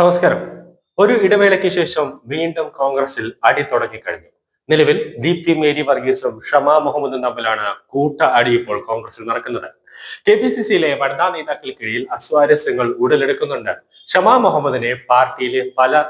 നമസ്കാരം. ഒരു ഇടവേളയ്ക്ക് ശേഷം വീണ്ടും കോൺഗ്രസിൽ അടി തുടങ്ങിക്കഴിഞ്ഞു. നിലവിൽ ദീപ്തി മേരി വർഗീസും ഷമാ മുഹമ്മദും തമ്മിലാണ് കൂട്ട അടി ഇപ്പോൾ കോൺഗ്രസിൽ നടക്കുന്നത്. KPCCയിലെ വനിതാ നേതാക്കൾക്കിടയിൽ അസ്വാരസ്യങ്ങൾ ഉടലെടുക്കുന്നുണ്ട്. ഷമാ മുഹമ്മദിനെ പാർട്ടിയിലെ പല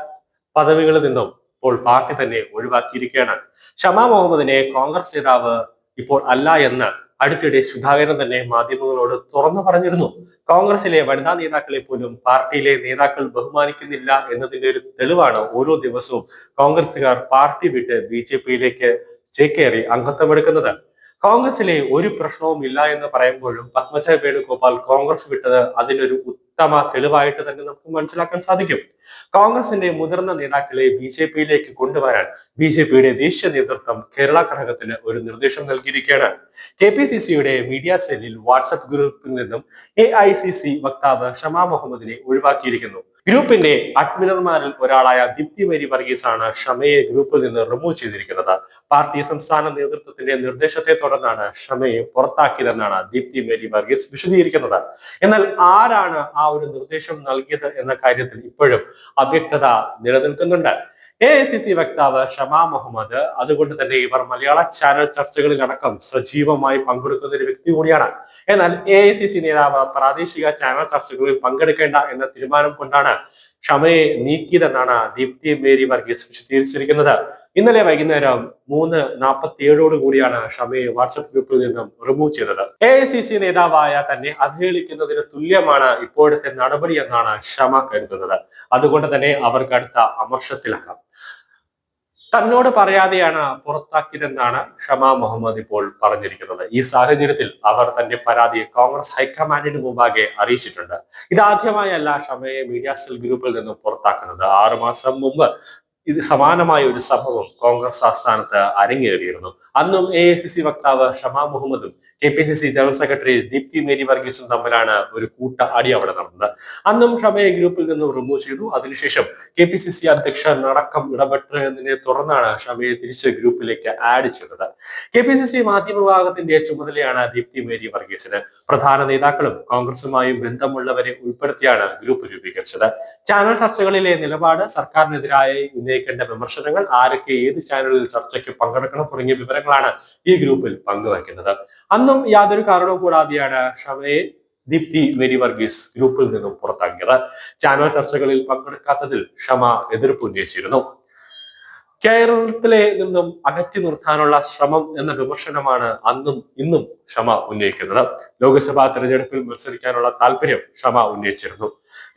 പദവികളിൽ നിന്നും ഇപ്പോൾ പാർട്ടി തന്നെ ഒഴിവാക്കിയിരിക്കുകയാണ്. ഷമാ മുഹമ്മദിനെ കോൺഗ്രസ് നേതാവ് ഇപ്പോൾ അല്ല എന്ന് അടുത്തിടെ സുധാകരൻ തന്നെ മാധ്യമങ്ങളോട് തുറന്നു പറഞ്ഞിരുന്നു. കോൺഗ്രസിലെ വനിതാ നേതാക്കളെ പോലും പാർട്ടിയിലെ നേതാക്കൾ ബഹുമാനിക്കുന്നില്ല എന്നതിന്റെ ഒരു തെളിവാണ് ഓരോ ദിവസവും കോൺഗ്രസുകാർ പാർട്ടി വിട്ട് BJPയിലേക്ക് ചേക്കേറി അംഗത്വമെടുക്കുന്നത്. കോൺഗ്രസിലെ ഒരു പ്രശ്നവും ഇല്ല എന്ന് പറയുമ്പോഴും പത്മജ വേണുഗോപാൽ കോൺഗ്രസ് വിട്ടത് അതിനൊരു ഉത്തമ തെളിവായിട്ട് തന്നെ നമുക്ക് മനസ്സിലാക്കാൻ സാധിക്കും. കോൺഗ്രസിന്റെ മുതിർന്ന നേതാക്കളെ BJPയിലേക്ക് കൊണ്ടുവരാൻ BJPയുടെ ദേശീയ നേതൃത്വം കേരള ഘടകത്തിന് ഒരു നിർദ്ദേശം നൽകിയിരിക്കുകയാണ്. KPCCയുടെ മീഡിയ സെല്ലിൽ വാട്സപ്പ് ഗ്രൂപ്പിൽ നിന്നും AICC വക്താവ് ഷമാ മുഹമ്മദിനെ ഒഴിവാക്കിയിരിക്കുന്നു. ഗ്രൂപ്പിന്റെ അഡ്മിനർമാരിൽ ഒരാളായ ദീപ്തി മേരി വർഗീസ് ആണ് ഷമയെ ഗ്രൂപ്പിൽ നിന്ന് റിമൂവ് ചെയ്തിരിക്കുന്നത്. പാർട്ടി സംസ്ഥാന നേതൃത്വത്തിന്റെ നിർദ്ദേശത്തെ തുടർന്നാണ് ഷമയെ പുറത്താക്കിയതെന്നാണ് ദീപ്തി മേരി വർഗീസ് വിശദീകരിക്കുന്നത്. എന്നാൽ ആരാണ് ആ ഒരു നിർദ്ദേശം നൽകിയത് എന്ന കാര്യത്തിൽ ഇപ്പോഴും അവ്യക്തത നിലനിൽക്കുന്നുണ്ട്. AICC വക്താവ് ഷമാ മുഹമ്മദ് അതുകൊണ്ട് തന്നെ ഇവർ മലയാള ചാനൽ ചർച്ചകളിലടക്കം സജീവമായി പങ്കെടുക്കുന്ന ഒരു വ്യക്തി കൂടിയാണ്. എന്നാൽ AICC നേതാവ് പ്രാദേശിക ചാനൽ ചർച്ചകളിൽ പങ്കെടുക്കേണ്ട എന്ന തീരുമാനം കൊണ്ടാണ് ഷമയെ നീക്കിയതെന്നാണ് ദീപ്തി മേരി വർഗീസ് വിശദീകരിച്ചിരിക്കുന്നത്. ഇന്നലെ വൈകുന്നേരം 3:47 കൂടിയാണ് ഷമയെ വാട്സപ്പ് ഗ്രൂപ്പിൽ നിന്നും റിമൂവ് ചെയ്തത്. AICC നേതാവായ തന്നെ അവഹേളിക്കുന്നതിന് തുല്യമാണ് ഇപ്പോഴത്തെ നടപടി എന്നാണ് ഷമ കരുതുന്നത്. അതുകൊണ്ട് തന്നെ അവർക്ക് അടുത്ത അമർഷത്തിലാകാം. തന്നോട് പറയാതെയാണ് പുറത്താക്കിയതെന്നാണ് ഷമാ മുഹമ്മദ് ഇപ്പോൾ പറഞ്ഞിരിക്കുന്നത്. ഈ സാഹചര്യത്തിൽ അവർ തന്റെ പരാതി കോൺഗ്രസ് ഹൈക്കമാൻഡിന് മുമ്പാകെ അറിയിച്ചിട്ടുണ്ട്. ഇതാദ്യമായല്ല ഷമയെ മീഡിയ സെൽ ഗ്രൂപ്പിൽ നിന്നും പുറത്താക്കുന്നത്. 6 മാസം മുമ്പ് ഇത് സമാനമായ ഒരു സംഭവം കോൺഗ്രസ് ആസ്ഥാനത്ത് അരങ്ങേറിയിരുന്നു. അന്നും AICC വക്താവ് ഷമാ മുഹമ്മദും KPCC general secretary Deepti Mary വർഗീസും തമ്മിലാണ് ഒരു കൂട്ട അടി അവിടെ നടന്നത്. അന്നും ഷമയെ ഗ്രൂപ്പിൽ നിന്നും റിമൂവ് ചെയ്തു. അതിനുശേഷം KPCC അധ്യക്ഷൻ അടക്കം ഇടപെട്ടതിനെ തുടർന്നാണ് ഷമയെ തിരിച്ച് ഗ്രൂപ്പിലേക്ക് ആഡ് ചെയ്തത്. KPCC മാധ്യമ വിഭാഗത്തിന്റെ ചുമതലയാണ് ദീപ്തി മേരി വർഗീസിന്. പ്രധാന നേതാക്കളും കോൺഗ്രസുമായും ബന്ധമുള്ളവരെ ഉൾപ്പെടുത്തിയാണ് ഗ്രൂപ്പ് രൂപീകരിച്ചത്. ചാനൽ ചർച്ചകളിലെ നിലപാട്, സർക്കാരിനെതിരായി ഉന്നയിക്കേണ്ട വിമർശനങ്ങൾ, ആരൊക്കെ ഏത് ചാനലിൽ ചർച്ചയ്ക്ക് പങ്കെടുക്കണം തുടങ്ങിയ വിവരങ്ങളാണ് ഈ ഗ്രൂപ്പിൽ പങ്കുവയ്ക്കുന്നത്. അന്നും യാതൊരു കാരണവും കൂടാതെയാണ് ഷമയെ ദീപ്തി മേരി വർഗീസ് ഗ്രൂപ്പിൽ നിന്നും പുറത്താക്കിയത്. ചാനൽ ചർച്ചകളിൽ പങ്കെടുക്കാത്തതിൽ ഷമ എതിർപ്പ് ഉന്നയിച്ചിരുന്നു. കേരളത്തിലെ നിന്നും അകറ്റി നിർത്താനുള്ള ശ്രമം എന്ന വിമർശനമാണ് അന്നും ഇന്നും ഷമ ഉന്നയിക്കുന്നത്. ലോക്സഭാ തെരഞ്ഞെടുപ്പിൽ മത്സരിക്കാനുള്ള താല്പര്യം ഷമ ഉന്നയിച്ചിരുന്നു.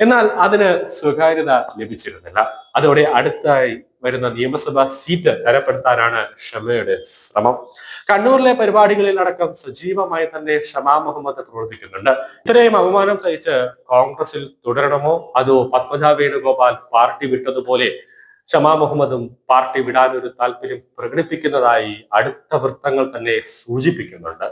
എന്നാൽ അതിന് സ്വകാര്യത ലഭിച്ചിരുന്നില്ല. അതോടെ അടുത്തായി വരുന്ന നിയമസഭാ സീറ്റ് തരപ്പെടുത്താനാണ് ഷമയുടെ ശ്രമം. കണ്ണൂരിലെ പരിപാടികളിൽ അടക്കം സജീവമായി തന്നെ ഷമാ മുഹമ്മദ് പ്രവർത്തിക്കുന്നുണ്ട്. ഇത്രയും അവമാനം സഹിച്ച് കോൺഗ്രസിൽ തുടരണമോ അതോ പത്മജ വേണുഗോപാൽ പാർട്ടി വിട്ടതുപോലെ ഷമാ മുഹമ്മദും പാർട്ടി വിടാനൊരു താല്പര്യം പ്രകടിപ്പിക്കുന്നതായി അടുത്ത വൃത്തങ്ങൾ തന്നെ സൂചിപ്പിക്കുന്നുണ്ട്.